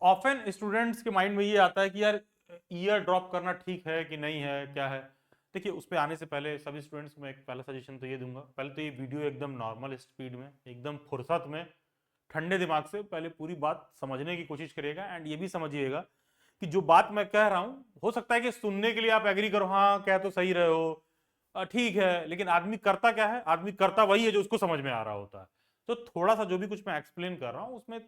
Often students के mind में ये आता है कि यार ईयर ड्रॉप करना ठीक है कि नहीं है, क्या है। देखिए, उस पर आने से पहले सभी स्टूडेंट्स को मैं एक पहला सजेशन तो ये दूंगा, पहले तो ये वीडियो एकदम नॉर्मल स्पीड में, एकदम फुर्सत में, ठंडे दिमाग से पहले पूरी बात समझने की कोशिश करिएगा। एंड ये भी समझिएगा कि जो बात मैं कह रहा हूं, हो सकता है कि सुनने के लिए आप एग्री करो, हाँ कह तो सही रहे हो, ठीक है, लेकिन आदमी करता क्या है, आदमी करता वही है जो उसको समझ में आ रहा होता है। तो थोड़ा सा जो भी कुछ मैं एक्सप्लेन कर रहा हूं उसमें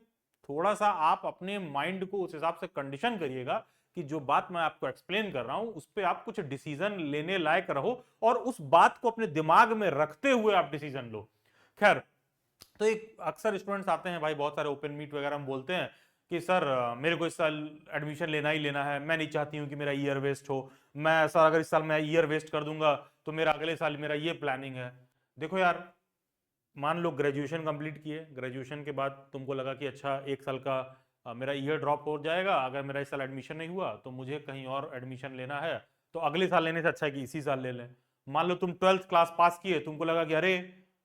थोड़ा सा आप अपने माइंड को उस हिसाब से कंडीशन करिएगा कि जो बात मैं आपको एक्सप्लेन कर रहा हूं उस पर आप कुछ डिसीजन लेने लायक रहो, और उस बात को अपने दिमाग में रखते हुए आप डिसीजन लो। खैर, तो एक अक्सर स्टूडेंट्स आते हैं भाई, बहुत सारे ओपन मीट वगैरह में बोलते हैं कि सर मेरे को इस साल एडमिशन लेना ही लेना है, मैं नहीं चाहती हूँ कि मेरा ईयर वेस्ट हो, मैं सर अगर इस साल मैं ईयर वेस्ट कर दूंगा तो मेरा अगले साल मेरा ये प्लानिंग है। देखो यार, मान लो ग्रेजुएशन कंप्लीट किए, ग्रेजुएशन के बाद तुमको लगा कि अच्छा एक साल का मेरा ईयर ड्रॉप हो जाएगा, अगर मेरा इस साल एडमिशन नहीं हुआ तो मुझे कहीं और एडमिशन लेना है, तो अगले साल लेने से अच्छा है कि इसी साल ले लें। मान लो तुम 12th क्लास पास किए, तुमको लगा कि अरे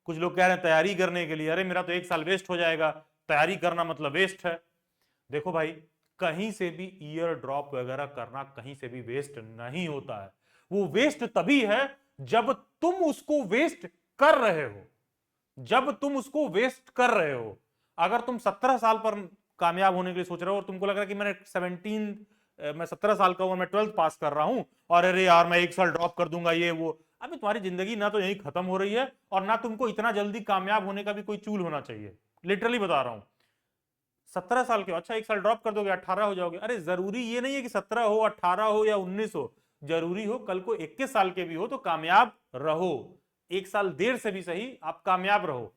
कुछ लोग कह रहे हैं तैयारी करने के लिए, अरे मेरा तो एक साल वेस्ट हो जाएगा, तैयारी करना मतलब वेस्ट है। देखो भाई, कहीं से भी ईयर ड्रॉप वगैरह करना कहीं से भी वेस्ट नहीं होता है। वो वेस्ट तभी है जब तुम उसको वेस्ट कर रहे हो, जब तुम उसको वेस्ट कर रहे हो। अगर तुम 17 साल पर कामयाब होने के लिए सोच रहे हो और तुमको लग रहा है कि मैं 17 साल का हूं, मैं 12th पास कर रहा हूं और अरे यार मैं एक साल ड्रॉप कर दूंगा ये वो, अभी तुम्हारी जिंदगी ना तो यही खत्म हो रही है और ना तुमको इतना जल्दी कामयाब होने का भी कोई चूल होना चाहिए। लिटरली बता रहा हूं, 17 साल के हो, अच्छा एक साल ड्रॉप कर दोगे 18 हो जाओगे, अरे जरूरी ये नहीं है कि 17 हो, 18 हो या 19 हो, जरूरी हो कल को 21 साल के भी हो तो कामयाब रहो, एक साल देर से भी सही आप कामयाब रहो।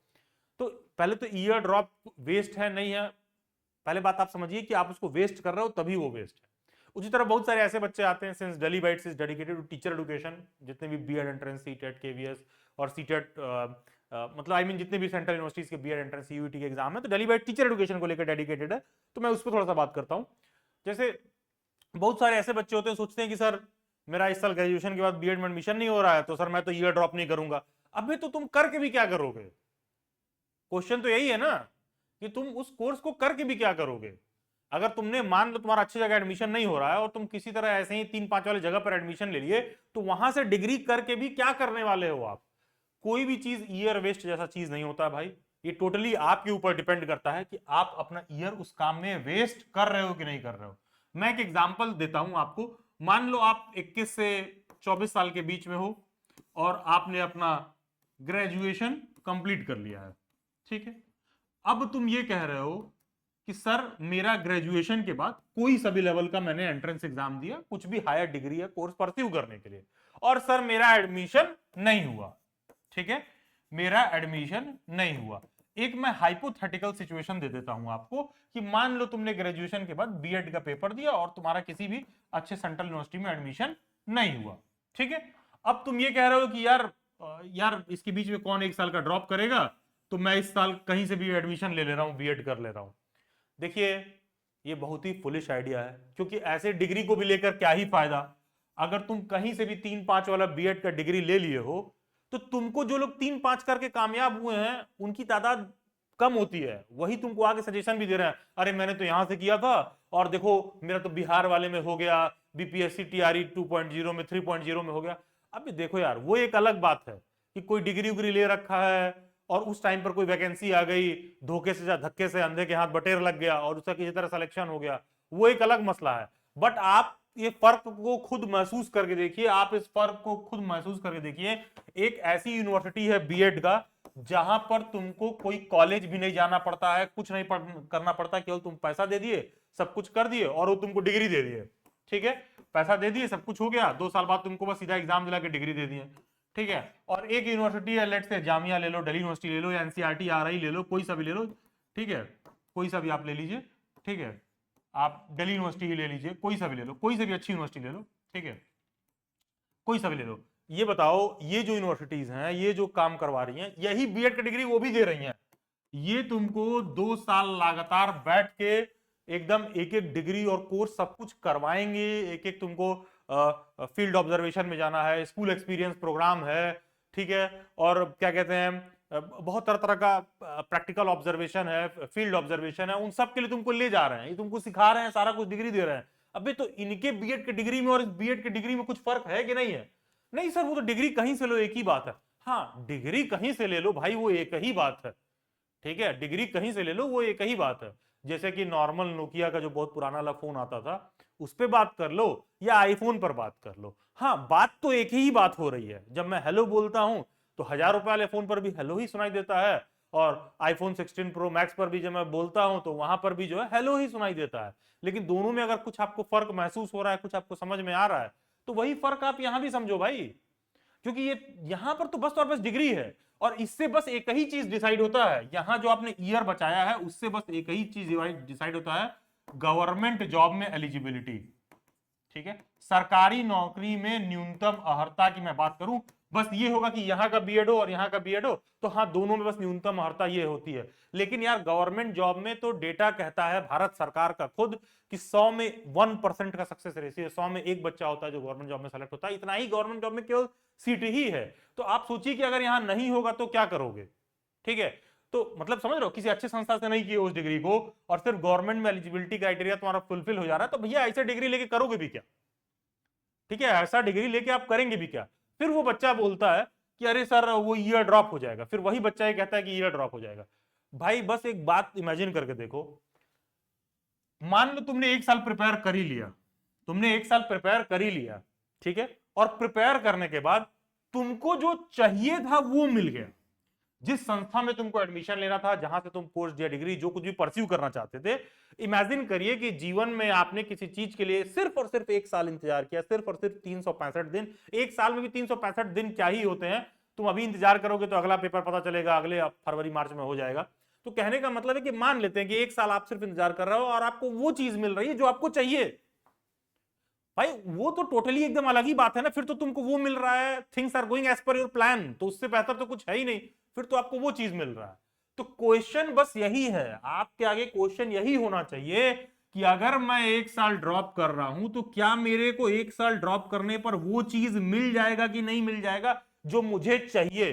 तो पहले तो ईयर ड्रॉप वेस्ट है नहीं है, पहले बात आप समझिए कि आप उसको वेस्ट कर रहे हो तभी वो वेस्ट है। उसी तरह बहुत सारे ऐसे बच्चे आते हैं, since Daily Bytes is dedicated to teacher education, जितने भी बीएड एंट्रेंस, सीटेट, केवीएस और सीटेट, मतलब आई मीन जितने भी सेंट्रल यूनिवर्सिटीज के बीएड एंट्रेंस यूईटी के एग्जाम है, तो डेली बाइट टीचर एजुकेशन को लेकर डेडिकेटेड है। तो मैं उस पर थोड़ा सा बात करता हूँ। जैसे बहुत सारे ऐसे बच्चे होते हैं, सोचते हैं कि सर मेरा इस साल ग्रेजुएशन के बाद बीएड में एडमिशन नहीं हो रहा है तो सर मैं तो ईयर ड्रॉप नहीं करूंगा। अभी तो तुम करके भी क्या करोगे, क्वेश्चन तो यही है ना कि तुम उस कोर्स को करके भी क्या करोगे। अगर तुमने मान लो तुम्हारा अच्छी जगह एडमिशन नहीं हो रहा है और तुम किसी तरह ऐसे ही 3-5 वाली जगह पर एडमिशन ले लिए, तो वहां से डिग्री करके भी क्या करने वाले हो आप। कोई भी चीज ईयर वेस्ट जैसा चीज नहीं होता भाई, ये टोटली आपके ऊपर डिपेंड करता है कि आप अपना ईयर उस काम में वेस्ट कर रहे हो कि नहीं कर रहे हो। मैं एक एग्जांपल देता हूं आपको। मान लो आप 21 से 24 साल के बीच में हो और आपने अपना ग्रेजुएशन कंप्लीट कर लिया है, ठीक है। अब तुम ये कह रहे हो कि सर मेरा ग्रेजुएशन के बाद कोई सभी लेवल का मैंने एंट्रेंस एग्जाम दिया, कुछ भी हायर डिग्री या कोर्स परस्यू करने के लिए, और सर मेरा एडमिशन नहीं हुआ, ठीक है, मेरा एडमिशन नहीं हुआ। एक मैं हाइपोथेटिकल सिचुएशन दे देता हूं आपको कि मान लो तुमने ग्रेजुएशन के बाद बीएड का पेपर दिया और तुम्हारा किसी भी अच्छे सेंट्रल यूनिवर्सिटी में एडमिशन नहीं हुआ, ठीक है। अब तुम ये कह रहे हो कि यार इसके बीच में कौन एक साल का ड्रॉप करेगा, तो मैं इस साल कहीं से भी एडमिशन ले रहा हूं, बीएड कर ले रहा हूं। देखिए, ये बहुत ही फुलिश आइडिया है, क्योंकि ऐसे डिग्री को भी लेकर क्या ही फायदा। अगर तुम कहीं से भी 3-5 वाला बीएड का डिग्री ले लिए हो, तो तुमको जो लोग 3-5 करके कामयाब हुए हैं उनकी तादाद कम होती है, वही तुमको आगे सजेशन भी दे रहे हैं, अरे मैंने तो यहां से किया था और देखो मेरा तो बिहार वाले में हो गया, बीपीएससी टीआरई 2.0 में 3.0 में हो गया। अभी देखो यार, वो एक अलग बात है कि कोई डिग्री उग्री ले रखा है और उस टाइम पर कोई वैकेंसी आ गई, धोखे से धक्के से अंधे के हाथ बटेर लग गया और उसका किसी तरह सिलेक्शन हो गया, वो एक अलग मसला है। बट आप ये फर्क को खुद महसूस करके देखिए, आप इस फर्क को खुद महसूस करके देखिए। एक ऐसी यूनिवर्सिटी है बीएड का जहां पर तुमको कोई कॉलेज भी नहीं जाना पड़ता है, कुछ नहीं करना पड़ता, केवल तुम पैसा दे दिए, सब कुछ कर दिए और वो तुमको डिग्री दे दिए, ठीक है। पैसा दे दिए, सब कुछ हो गया, 2 साल बाद तुमको बस सीधा एग्जाम दिला के डिग्री दे दिए, ठीक है। और एक यूनिवर्सिटी है, लेट से जामिया ले लो, दिल्ली यूनिवर्सिटी ले लो या एनसीईआरटी आरआई ले लो, कोई सा भी ले लो, ठीक है, कोई सा भी आप ले लीजिए, ठीक है। आप दिल्ली यूनिवर्सिटी ही ले लीजिए, कोई सा भी ले लो, कोई सा भी अच्छी यूनिवर्सिटी ले लो, ठीक है, कोई सा भी ले लो। ये बताओ, ये जो यूनिवर्सिटीज हैं, ये जो काम करवा रही हैं, यही बीएड की डिग्री वो भी दे रही हैं। ये तुमको 2 साल लगातार बैठ के एकदम एक एक डिग्री और कोर्स सब कुछ करवाएंगे, एक एक तुमको फील्ड ऑब्जर्वेशन में जाना है, स्कूल एक्सपीरियंस प्रोग्राम है, ठीक है, और क्या कहते हैं बहुत तरह तरह का प्रैक्टिकल ऑब्जर्वेशन है, फील्ड ऑब्जर्वेशन है, उन सब के लिए तुमको ले जा रहे हैं, ये तुमको सिखा रहे हैं, सारा कुछ डिग्री दे रहे हैं। अबे तो इनके बीएड के डिग्री में और इस बीएड के डिग्री में कुछ फर्क है कि नहीं है? नहीं सर, वो तो डिग्री कहीं से लो एक ही बात है। हाँ, डिग्री कहीं से ले लो भाई, वो एक ही बात है। ठीक है, डिग्री कहीं से ले लो, वो एक ही बात है। जैसे कि नॉर्मल नोकिया का जो बहुत पुराना वाला फोन आता था, उस पर बात कर लो या आईफोन पर बात कर लो, हाँ बात तो एक ही बात हो रही है। जब मैं हेलो बोलता हूं तो 1000 रुपए वाले फोन पर भी हेलो ही सुनाई देता है, और आईफोन 16 प्रो मैक्स पर भी जब मैं बोलता हूं तो वहां पर भी जो है हेलो ही सुनाई देता है। लेकिन दोनों में अगर कुछ आपको फर्क महसूस हो रहा है, कुछ आपको समझ में आ रहा है, तो वही फर्क आप यहां भी समझो भाई। क्योंकि ये यहां पर तो बस और बस डिग्री है, और इससे बस एक ही चीज डिसाइड होता है। यहां जो आपने ईयर बचाया है उससे बस एक ही चीज डिसाइड होता है, गवर्नमेंट जॉब में एलिजिबिलिटी। ठीक है, सरकारी नौकरी में न्यूनतम अर्हता की मैं बात करूं, बस ये होगा कि यहां का बीएड हो और यहां का बीएड हो, तो हाँ दोनों में बस न्यूनतम अर्हता ये होती है। लेकिन यार गवर्नमेंट जॉब में तो डेटा कहता है भारत सरकार का खुद कि 100 में 1% का सक्सेस रेशियो, 100 में एक बच्चा होता है जो गवर्नमेंट जॉब में सेलेक्ट होता है। इतना ही गवर्नमेंट जॉब में केवल सीट ही है। तो आप सोचिए कि अगर यहां नहीं होगा तो क्या करोगे? ठीक है, तो मतलब समझ रहे हो, किसी अच्छे संस्था से नहीं किए उस डिग्री को, और सिर्फ गवर्नमेंट में एलिजिबिलिटी क्राइटेरिया तुम्हारा फुलफिल हो जा रहा है, तो भैया ऐसे डिग्री लेके करोगे भी क्या? ठीक है, ऐसा डिग्री लेके आप करेंगे भी क्या? फिर वो बच्चा बोलता है कि अरे सर वो ईयर ड्रॉप हो जाएगा, फिर वही बच्चा ये कहता है कि ईयर ड्रॉप हो जाएगा। भाई बस एक बात इमेजिन करके देखो, मान लो तुमने एक साल प्रिपेयर कर ही लिया, तुमने एक साल प्रिपेयर कर ही लिया, ठीक है, और प्रिपेयर करने के बाद तुमको जो चाहिए था वो मिल गया, जिस संस्था में तुमको एडमिशन लेना था, जहां से तुम कोर्स या डिग्री जो कुछ भी परस्यू करना चाहते थे, इमेजिन करिए कि जीवन में आपने किसी चीज के लिए सिर्फ और सिर्फ एक साल इंतजार किया, सिर्फ और सिर्फ 365 दिन। एक साल में भी 365 दिन क्या ही होते हैं, तुम अभी इंतजार करोगे तो अगला पेपर पता चलेगा अगले फरवरी मार्च में हो जाएगा। तो कहने का मतलब है कि मान लेते हैं कि एक साल आप सिर्फ इंतजार कर रहे हो और आपको वो चीज मिल रही है जो आपको चाहिए। भाई वो तो टोटली एकदम अलग ही बात है ना, फिर तो तुमको वो मिल रहा है, things are going as per your plan, तो उससे बेहतर तो कुछ है ही नहीं, फिर तो आपको वो चीज मिल रहा है। तो क्वेश्चन बस यही है, आपके आगे क्वेश्चन यही होना चाहिए कि अगर मैं एक साल ड्रॉप कर रहा हूं तो क्या मेरे को एक साल ड्रॉप करने पर वो चीज मिल जाएगा कि नहीं मिल जाएगा जो मुझे चाहिए।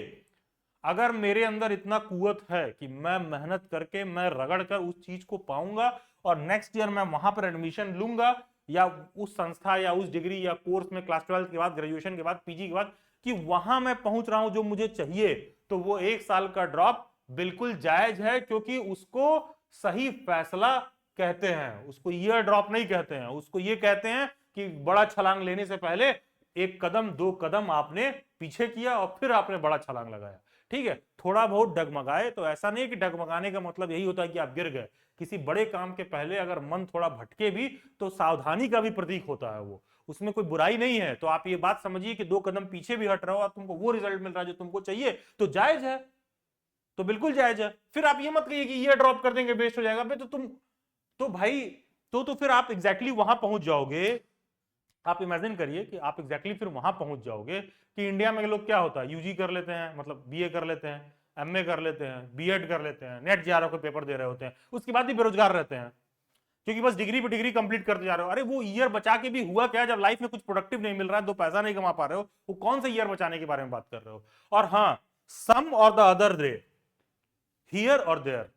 अगर मेरे अंदर इतना कुवत है कि मैं मेहनत करके, मैं रगड़ कर उस चीज को पाऊंगा और नेक्स्ट ईयर मैं वहां पर एडमिशन लूंगा, या उस संस्था या उस डिग्री या कोर्स में क्लास 12 के बाद, ग्रेजुएशन के बाद, पीजी के बाद, कि वहां मैं पहुंच रहा हूं जो मुझे चाहिए, तो वो एक साल का ड्रॉप बिल्कुल जायज है, क्योंकि उसको सही फैसला कहते हैं, उसको ईयर ड्रॉप नहीं कहते हैं। उसको ये कहते हैं कि बड़ा छलांग लेने से पहले एक कदम दो कदम आपने पीछे किया और फिर आपने बड़ा छलांग लगाया। ठीक है, थोड़ा बहुत डगमगाए तो ऐसा नहीं कि डगमगाने का मतलब यही होता है कि आप गिर गए। किसी बड़े काम के पहले अगर मन थोड़ा भटके भी तो सावधानी का भी प्रतीक होता है वो, उसमें कोई बुराई नहीं है। तो आप ये बात समझिए कि 2 कदम पीछे भी हट रहे हो और तुमको वो रिजल्ट मिल रहा है जो तुमको चाहिए, तो जायज है, तो बिल्कुल जायज है। फिर आप ये मत कहिए कि ये ड्रॉप कर देंगे वेस्ट हो जाएगा, तो तुम तो भाई तो फिर आप एग्जैक्टली वहां पहुंच जाओगे। आप इमेजिन करिए कि आप एग्जैक्टली फिर वहां पहुंच जाओगे कि इंडिया में लोग क्या होता है, यूजी कर लेते हैं, मतलब बीए कर लेते हैं, एमए कर लेते हैं, बीएड कर लेते हैं, नेट जेआरएफ के पेपर दे रहे होते हैं, उसके बाद भी बेरोजगार रहते हैं, क्योंकि बस डिग्री पे डिग्री कंप्लीट करते जा रहे हो। अरे वो ईयर बचा के भी हुआ क्या, जब लाइफ में कुछ प्रोडक्टिव नहीं मिल रहा है, 2 पैसा नहीं कमा पा रहे हो, वो कौन सा ईयर बचाने के बारे में बात कर रहे हो? और हाँ, सम और द अदर डे, हियर और देयर,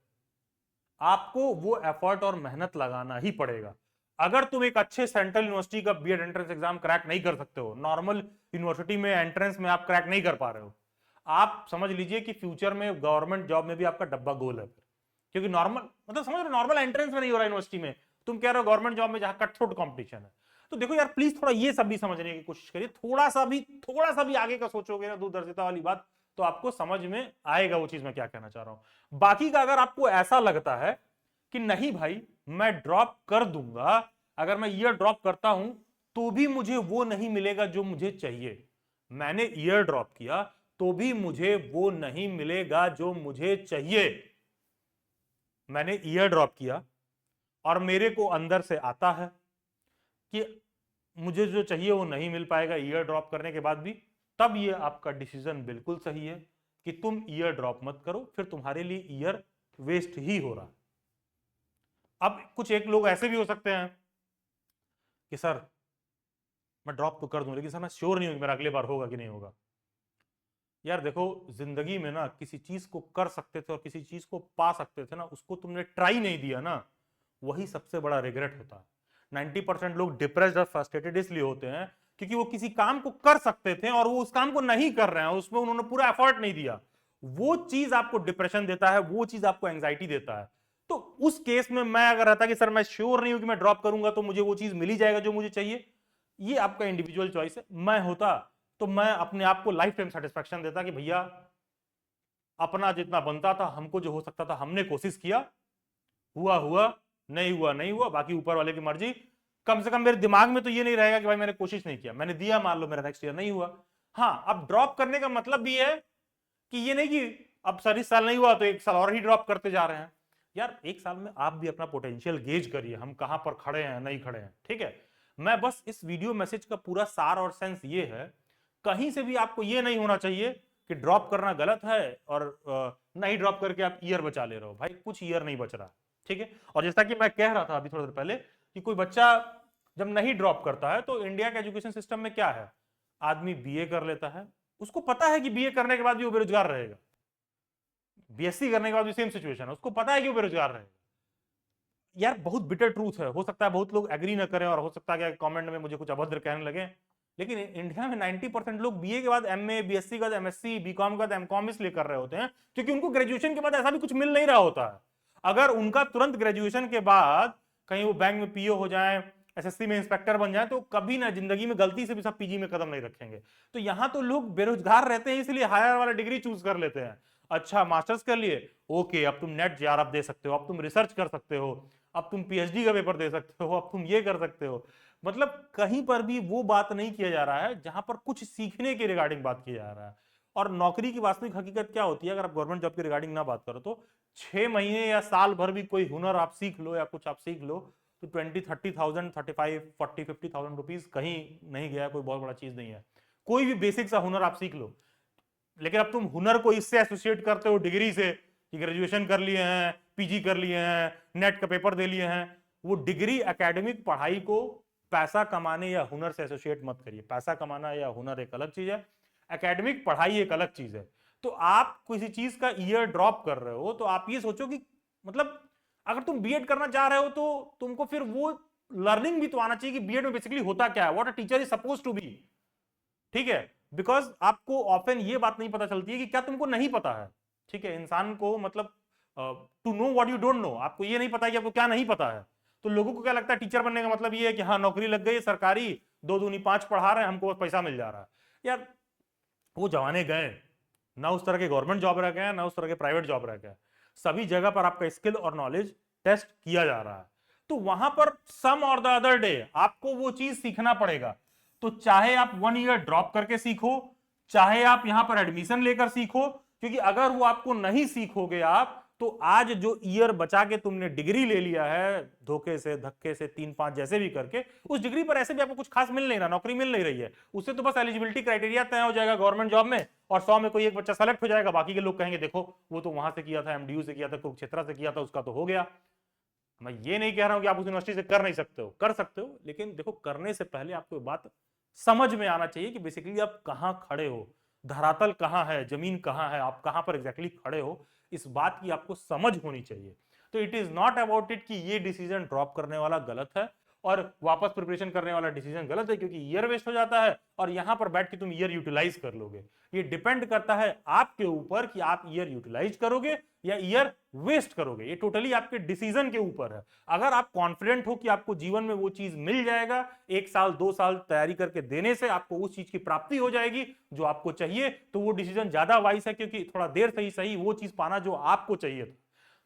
आपको वो एफर्ट और मेहनत लगाना ही पड़ेगा। अगर तुम एक अच्छे सेंट्रल यूनिवर्सिटी का बीएड एंट्रेंस एग्जाम क्रैक नहीं कर सकते हो, नॉर्मल यूनिवर्सिटी में एंट्रेंस में आप क्रैक नहीं कर पा रहे हो, आप समझ लीजिए कि फ्यूचर में गवर्नमेंट जॉब में भी आपका डब्बा गोल है। क्योंकि नॉर्मल मतलब समझ रहे हो, नॉर्मल एंट्रेंस में नहीं हो रहा यूनिवर्सिटी में, तुम कह रहे हो गवर्नमेंट जॉब में जहां कट थ्रोट कॉम्पिटिशन है। तो देखो यार प्लीज थोड़ा ये सब भी समझने की कोशिश करिए, थोड़ा सा भी आगे का सोचोगे ना, दूरदर्शिता वाली बात, तो आपको समझ में आएगा वो चीज मैं क्या कहना चाह रहा हूं। बाकी का अगर आपको ऐसा लगता है कि नहीं भाई मैं ड्रॉप कर दूंगा, अगर मैं ईयर ड्रॉप करता हूं तो भी मुझे वो नहीं मिलेगा जो मुझे चाहिए, मैंने ईयर ड्रॉप किया तो भी मुझे वो नहीं मिलेगा जो मुझे चाहिए, मैंने ईयर ड्रॉप किया और मेरे को अंदर से आता है कि मुझे जो चाहिए वो नहीं मिल पाएगा ईयर ड्रॉप करने के बाद भी, तब ये आपका डिसीजन बिल्कुल सही है कि तुम ईयर ड्रॉप मत करो, फिर तुम्हारे लिए ईयर वेस्ट ही हो रहा है। अब कुछ एक लोग ऐसे भी हो सकते हैं कि सर मैं ड्रॉप तो कर दूं लेकिन सर मैं श्योर नहीं हूं कि मेरा अगले बार होगा कि नहीं होगा। यार देखो, जिंदगी में ना किसी चीज को कर सकते थे और किसी चीज को पा सकते थे ना, उसको तुमने ट्राई नहीं दिया ना, वही सबसे बड़ा रिग्रेट होता है। 90% लोग डिप्रेस्ड और फ्रस्ट्रेटेड इसलिए होते हैं क्योंकि वो किसी काम को कर सकते थे और वो उस काम को नहीं कर रहे हैं, उसमें उन्होंने पूरा एफर्ट नहीं दिया। वो चीज आपको डिप्रेशन देता है, वो चीज आपको एंग्जाइटी देता है। तो उस केस में मैं अगर रहता कि सर मैं श्योर नहीं हूं कि मैं ड्रॉप करूंगा तो मुझे वो चीज मिल ही जाएगा जो मुझे चाहिए, ये आपका इंडिविजुअल चॉइस है। मैं होता तो मैं अपने आप को लाइफ टाइम सेटिस्फेक्शन देता कि भैया अपना जितना बनता था, हमको जो हो सकता था हमने कोशिश किया, हुआ हुआ, नहीं हुआ नहीं हुआ, बाकी ऊपर वाले की मर्जी। कम से कम मेरे दिमाग में तो ये नहीं रहेगा कि भाई मैंने कोशिश नहीं किया, मैंने दिया, मान लो मेरा नेक्स्ट ईयर नहीं हुआ। हाँ, अब ड्रॉप करने का मतलब भी है कि ये नहीं कि अब सर इस साल नहीं हुआ तो एक साल और ही ड्रॉप करते जा रहे हैं। यार एक साल में आप भी अपना पोटेंशियल गेज करिए, हम कहां पर खड़े हैं नहीं खड़े हैं, ठीक है। मैं बस इस वीडियो मैसेज का पूरा सार और सेंस ये है, कहीं से भी आपको ये नहीं होना चाहिए कि ड्रॉप करना गलत है और नहीं ड्रॉप करके आप ईयर बचा ले रहे हो। भाई कुछ ईयर नहीं बच रहा, ठीक है। और जैसा कि मैं कह रहा था अभी थोड़ी देर पहले कि कोई बच्चा जब नहीं ड्रॉप करता है तो इंडिया के एजुकेशन सिस्टम में क्या है, आदमी बीए कर लेता है, उसको पता है कि बीए करने के बाद भी वो बेरोजगार रहेगा, बीएससी करने के बाद भी सेम सिचुएशन है, उसको पता है कि वो बेरोजगार रहेगा। यार बहुत बिटर ट्रूथ है, हो सकता है बहुत लोग एग्री ना करें और हो सकता है कि कमेंट में मुझे कुछ अभद्र कहने लगे, लेकिन इंडिया में 90% लोग बीए के बाद एमए, बीएससी के बाद एमएससी, बीकॉम के बाद एमकॉम इसलिए कर रहे होते हैं क्योंकि उनको ग्रेजुएशन के बाद ऐसा भी कुछ मिल नहीं रहा होता है। अगर उनका तुरंत ग्रेजुएशन के बाद कहीं वो बैंक में पीओ हो जाए, एसएससी में इंस्पेक्टर बन जाए, तो कभी ना जिंदगी में गलती से भी सब पीजी में कदम नहीं रखेंगे। तो यहां तो लोग बेरोजगार रहते हैं इसलिए हायर वाला डिग्री चूज कर लेते हैं। अच्छा मास्टर्स कर लिए, ओके, अब तुम नेट जेआरएफ दे सकते हो, अब तुम रिसर्च कर सकते हो, अब तुम पीएचडी का पेपर दे सकते हो, अब तुम ये कर सकते हो। मतलब कहीं पर भी वो बात नहीं किया जा रहा है जहां पर कुछ सीखने के रिगार्डिंग बात किया जा रहा है। और नौकरी की वास्तविक हकीकत क्या होती है, अगर आप गवर्नमेंट जॉब के रिगार्डिंग ना बात करो तो 6 महीने या साल भर भी कोई हुनर आप सीख लो या कुछ आप सीख लो तो 20-30,000, 35-40-50,000 रुपीज कहीं नहीं गया, कोई बहुत बड़ा चीज नहीं है। कोई भी बेसिक सा हुनर आप सीख लो, लेकिन अब तुम हुनर को इससे एसोसिएट करते हो डिग्री से कि ग्रेजुएशन कर लिए हैं, पीजी कर लिए हैं, नेट का पेपर दे लिए हैं। वो डिग्री एकेडमिक पढ़ाई को पैसा कमाने या हुनर से एसोसिएट मत करिए। पैसा कमाना या हुनर एक अलग चीज है, एकेडमिक पढ़ाई एक अलग चीज है। तो आप किसी चीज का ईयर ड्रॉप कर रहे हो तो आप ये सोचो कि मतलब अगर तुम बीएड करना चाह रहे हो तो तुमको फिर वो लर्निंग भी तो आना चाहिए कि बीएड में बेसिकली होता क्या है, what a teacher is suppose to be, ठीक है। बिकॉज आपको ऑफन ये बात नहीं पता चलती है कि क्या तुमको नहीं पता है, ठीक है। इंसान को मतलब to know what you don't know, आपको ये नहीं पता है कि आपको क्या नहीं पता है। तो लोगों को क्या लगता है टीचर बनने का मतलब ये है कि हाँ नौकरी लग गई सरकारी, 2 दूनी 5 पढ़ा रहे हैं, हमको बस पैसा मिल जा रहा है। यार वो जमाने गए ना, उस तरह के गवर्नमेंट जॉब रह गए ना उस तरह के प्राइवेट जॉब रह गए। सभी जगह पर आपका स्किल और नॉलेज टेस्ट किया जा रहा है। तो वहां पर सम और द अदर डे आपको वो चीज सीखना पड़ेगा। तो चाहे आप 1 ईयर ड्रॉप करके सीखो, चाहे आप यहां पर एडमिशन लेकर सीखो, क्योंकि अगर वो आपको नहीं सीखोगे आप तो आज जो ईयर बचा के तुमने डिग्री ले लिया है धोखे से धक्के से 3-5 जैसे भी करके, उस डिग्री पर ऐसे भी आपको कुछ खास मिल नहीं रहा, नौकरी मिल नहीं रही है। उससे तो बस एलिजिबिलिटी क्राइटेरिया तय हो जाएगा गवर्नमेंट जॉब में और 100 में कोई एक बच्चा सेलेक्ट हो जाएगा, बाकी के लोग कहेंगे देखो वो तो वहां से किया था, एमडीयू से किया था, कुरुक्षेत्र से किया था, उसका तो हो गया। मैं ये नहीं कह रहा हूं कि आप उस यूनिवर्सिटी से कर नहीं सकते हो, कर सकते हो, लेकिन देखो करने से पहले आपको बात समझ में आना चाहिए कि बेसिकली आप कहां खड़े हो, धरातल कहां है, जमीन कहां है, आप कहां पर एग्जैक्टली खड़े हो, इस बात की आपको समझ होनी चाहिए। तो it is not about it कि ये डिसीजन ड्रॉप करने वाला गलत है और वापस प्रिपरेशन करने वाला डिसीजन गलत है, क्योंकि ईयर वेस्ट हो जाता है और यहां पर बैठ के तुम ईयर यूटिलाइज कर लोगे। ये डिपेंड करता है आपके ऊपर कि आप ईयर यूटिलाइज करोगे या ईयर वेस्ट करोगे, ये टोटली आपके डिसीजन के ऊपर है। अगर आप कॉन्फिडेंट हो कि आपको जीवन में वो चीज मिल जाएगा, 1 साल 2 साल तैयारी करके देने से आपको उस चीज की प्राप्ति हो जाएगी जो आपको चाहिए, तो वो डिसीजन ज्यादा वाइस है, क्योंकि थोड़ा देर से ही सही वो चीज पाना जो आपको चाहिए था।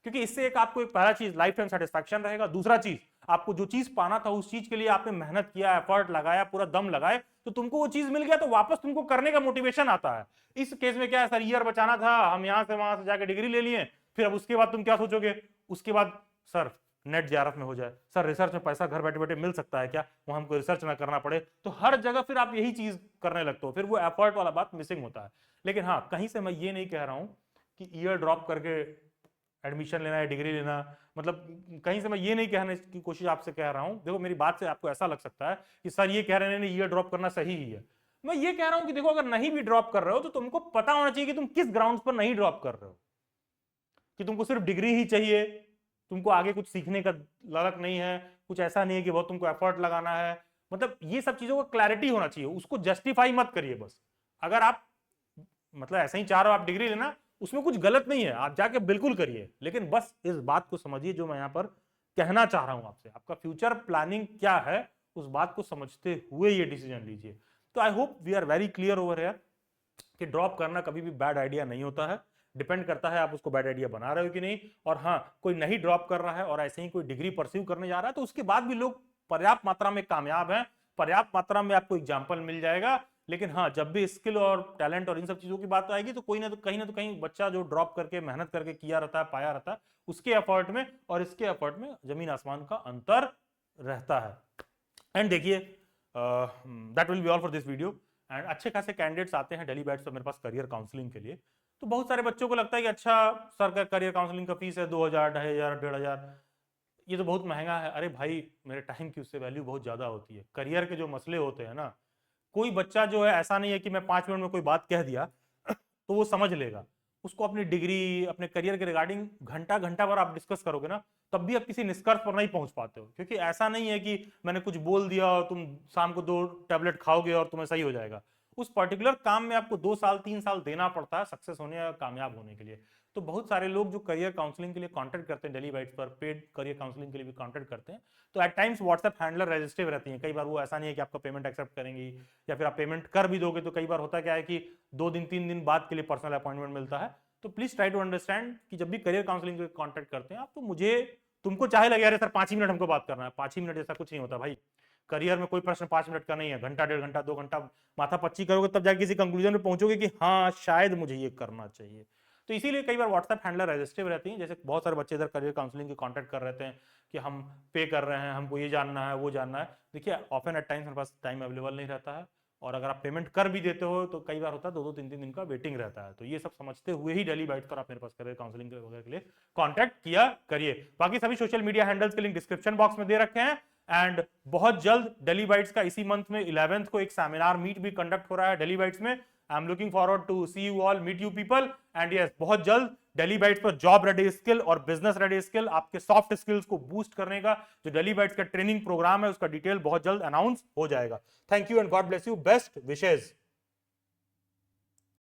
क्योंकि इससे एक आपको एक पहला चीज लाइफ टाइम सेटिस्फैक्शन रहेगा, दूसरा चीज आपको जो चीज पाना था उस चीज के लिए आपने मेहनत किया, एफर्ट लगाया, पूरा दम लगाए, तो तुमको वो चीज मिल गया तो वापस तुमको करने का मोटिवेशन आता है। इस केस में क्या है, सर ईयर बचाना था, हम यहां से वहां से जाके डिग्री ले लिए, फिर अब उसके बाद तुम क्या सोचोगे, उसके बाद सर नेट जेआरएफ में हो जाए, सर रिसर्च में पैसा घर बैठे बैठे मिल सकता है क्या, वहां हमको रिसर्च ना करना पड़े, तो हर जगह फिर आप यही चीज करने लगते हो, फिर वो एफर्ट वाला बात मिसिंग होता है। लेकिन हाँ, कहीं से मैं ये नहीं कह रहा हूं कि ईयर ड्रॉप करके एडमिशन लेना है, डिग्री लेना, मतलब कहीं से मैं ये नहीं कहने की कोशिश आपसे कह रहा हूं। देखो मेरी बात से आपको ऐसा लग सकता है कि सर ये कह रहे हैं ईयर ड्रॉप करना सही ही है। मैं ये कह रहा हूं कि देखो अगर नहीं भी ड्रॉप कर रहे हो तो तुमको पता होना चाहिए कि तुम किस ग्राउंड पर नहीं ड्रॉप कर रहे हो, कि तुमको सिर्फ डिग्री ही चाहिए, तुमको आगे कुछ सीखने का ललक नहीं है, कुछ ऐसा नहीं है कि बहुत तुमको एफर्ट लगाना है। मतलब ये सब चीजों का क्लैरिटी होना चाहिए, उसको जस्टिफाई मत करिए बस। अगर आप मतलब ऐसे ही चाह रहे हो आप डिग्री लेना, उसमें कुछ गलत नहीं है, आप जाके बिल्कुल करिए, लेकिन बस इस बात को समझिए जो मैं यहाँ पर कहना चाह रहा हूं आपसे, आपका फ्यूचर प्लानिंग क्या है उस बात को समझते हुए ये डिसीजन लीजिए। तो I hope we are very clear over here कि ड्रॉप करना कभी भी बैड आइडिया नहीं होता है, डिपेंड करता है आप उसको बैड आइडिया बना रहे हो कि नहीं। और हाँ, कोई नहीं ड्रॉप कर रहा है और ऐसे ही कोई डिग्री परस्यू करने जा रहा है तो उसके बाद भी लोग पर्याप्त मात्रा में कामयाब हैं, पर्याप्त मात्रा में आपको एग्जाम्पल मिल जाएगा। लेकिन हाँ, जब भी स्किल और टैलेंट और इन सब चीजों की बात आएगी तो कोई ना तो कहीं बच्चा जो ड्रॉप करके मेहनत करके किया रहता है, पाया रहता है, उसके एफर्ट में और इसके एफर्ट में जमीन आसमान का अंतर रहता है। एंड देखिए, that will be all for this video. And अच्छे खासे कैंडिडेट्स आते हैं डेली बैट्स पर मेरे पास करियर काउंसलिंग के लिए। तो बहुत सारे बच्चों को लगता है कि अच्छा सर का करियर काउंसलिंग का फीस है 2000, 2500, 1500, ये तो बहुत महंगा है। अरे भाई, मेरे टाइम की उससे वैल्यू बहुत ज्यादा होती है। करियर के जो मसले होते हैं ना, कोई बच्चा जो है ऐसा नहीं है कि मैं 5 मिनट में कोई बात कह दिया तो वो समझ लेगा। उसको अपनी डिग्री, अपने करियर के रिगार्डिंग घंटा घंटा भर आप डिस्कस करोगे ना, तब भी आप किसी निष्कर्ष पर नहीं पहुंच पाते हो, क्योंकि ऐसा नहीं है कि मैंने कुछ बोल दिया और तुम शाम को 2 टैबलेट खाओगे और तुम्हें सही हो जाएगा। उस पर्टिकुलर काम में आपको 2 साल 3 साल देना पड़ता है सक्सेस होने या कामयाब होने के लिए। तो बहुत सारे लोग जो करियर काउंसलिंग के लिए कॉन्टेक्ट करते हैं डेली बाइट्स पर, पेड करियर काउंसलिंग के लिए भी कॉन्टेक्ट करते हैं, तो एट टाइम्स व्हाट्सएप हैंडलर रजिस्टिव रहती हैं। कई बार वो ऐसा नहीं है कि आपका पेमेंट एक्सेप्ट करेंगी, या फिर आप पेमेंट कर भी दोगे तो कई बार होता क्या है कि 2 दिन 3 दिन बाद के लिए पर्सनल अपॉइंटमेंट मिलता है। तो प्लीज ट्राई टू अंडरस्टैंड कि जब भी करियर काउंसलिंग के लिए कॉन्टेक्ट करते हैं आप, तो मुझे तुमको चाहे लगे अरे सर 5 ही मिनट हमको बात करना है, 5 ही मिनट ऐसा कुछ नहीं होता भाई। करियर में कोई प्रश्न 5 मिनट का नहीं है, घंटा, 1.5 घंटा, 2 घंटा माथा पच्ची करोगे तब जाके किसी कंक्लूजन में पहुंचोगे कि हाँ शायद मुझे ये करना चाहिए। तो इसीलिए कई बार व्हाट्सएप हैंडलर रजिस्टिव रहती हैं। जैसे बहुत सारे बच्चे इधर करियर काउंसलिंग के कॉन्टेक्ट कर रहे हैं कि हम पे कर रहे हैं, हमको ये जानना है वो जानना है। देखिए, ऑफन एट टाइम्स मेरे पास टाइम अवेलेबल नहीं रहता है, और अगर आप पेमेंट कर भी देते हो तो कई बार होता है 2-2 3-3 दिन का वेटिंग रहता है। तो ये सब समझते हुए ही डेली बाइट पर आप मेरे पास करियर काउंसलिंग वगैरह के लिए कॉन्टैक्ट किया करिए। बाकी सभी सोशल मीडिया हैंडल्स के लिंक डिस्क्रिप्शन बॉक्स में दे रखे हैं। एंड बहुत जल्द डेली बाइट्स का इसी मंथ में 11th को एक सेमिनार मीट भी कंडक्ट हो रहा है डेली बाइट्स में। I am looking forward to see you all, meet you people. And yes, बहुत जल्द डेली बाइट्स पर जॉब रेडी स्किल और बिजनेस रेडी स्किल, आपके सॉफ्ट स्किल्स को बूस्ट करने का जो डेली बाइट्स का ट्रेनिंग प्रोग्राम है, उसका डिटेल बहुत जल्द अनाउंस हो जाएगा। Thank you and God bless you, best wishes.